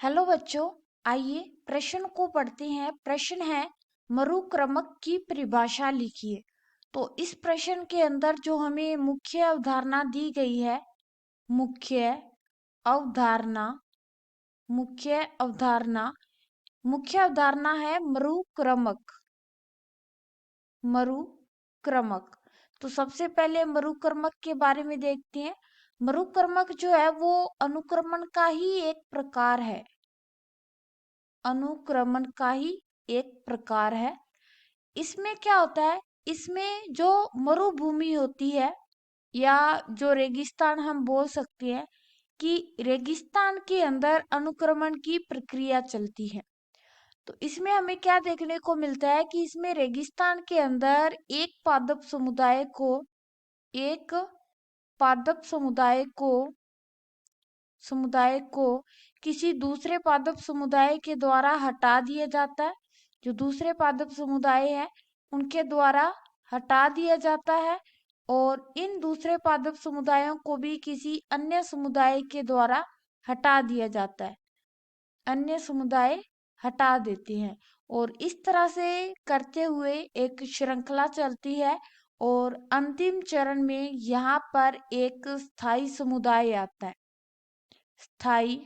Hello बच्चों, आइए प्रश्न को पढ़ते हैं। प्रश्न है, मरुक्रमक की परिभाषा लिखिए। तो इस प्रश्न के अंदर जो हमें मुख्य अवधारणा दी गई है, मुख्य अवधारणा मुख्य अवधारणा मुख्य अवधारणा है मरुक्रमक। मरुक्रमक। तो सबसे पहले मरुक्रमक के बारे में देखते हैं। मरुक्रमक जो है वो अनुक्रमण का ही एक प्रकार है। अनुक्रमण का ही एक प्रकार है। इसमें क्या होता है, इसमें जो मरुभूमि होती है या जो रेगिस्तान हम बोल सकते हैं कि रेगिस्तान के अंदर अनुक्रमण की प्रक्रिया चलती है। तो इसमें हमें क्या देखने को मिलता है कि इसमें रेगिस्तान के अंदर एक पादप समुदाय को किसी दूसरे पादप समुदाय के द्वारा हटा दिया जाता है। जो दूसरे पादप समुदाय है उनके द्वारा हटा दिया जाता है और इन दूसरे पादप समुदायों को भी किसी अन्य समुदाय के द्वारा हटा दिया जाता है। अन्य समुदाय हटा देते हैं और इस तरह से करते हुए एक श्रृंखला चलती है और अंतिम चरण में यहाँ पर एक स्थायी समुदाय आता है। स्थायी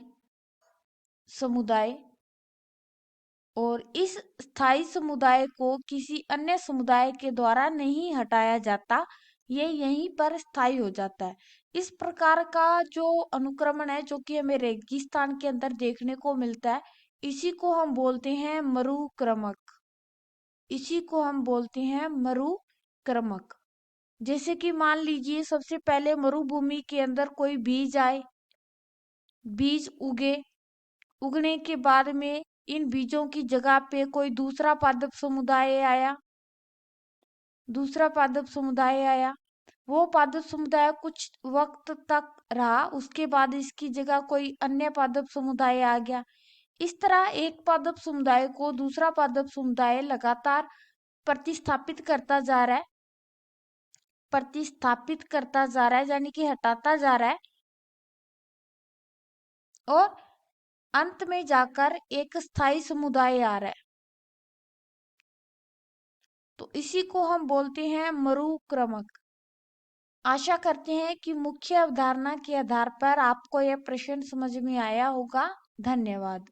समुदाय, और इस स्थायी समुदाय को किसी अन्य समुदाय के द्वारा नहीं हटाया जाता, ये यहीं पर स्थायी हो जाता है। इस प्रकार का जो अनुक्रमण है जो कि हमें रेगिस्तान के अंदर देखने को मिलता है, इसी को हम बोलते हैं मरुक्रमक। इसी को हम बोलते हैं मरुक्रमक। जैसे कि मान लीजिए सबसे पहले मरुभूमि के अंदर कोई बीज आए, बीज उगने के बाद में इन बीजों की जगह पे कोई दूसरा पादप समुदाय आया। वो पादप समुदाय कुछ वक्त तक रहा, उसके बाद इसकी जगह कोई अन्य पादप समुदाय आ गया। इस तरह एक पादप समुदाय को दूसरा पादप समुदाय लगातार प्रतिस्थापित करता जा रहा है, यानी कि हटाता जा रहा है और अंत में जाकर एक स्थायी समुदाय आ रहा है। तो इसी को हम बोलते हैं मरुक्रमक। आशा करते हैं कि मुख्य अवधारणा के आधार पर आपको यह प्रश्न समझ में आया होगा। धन्यवाद।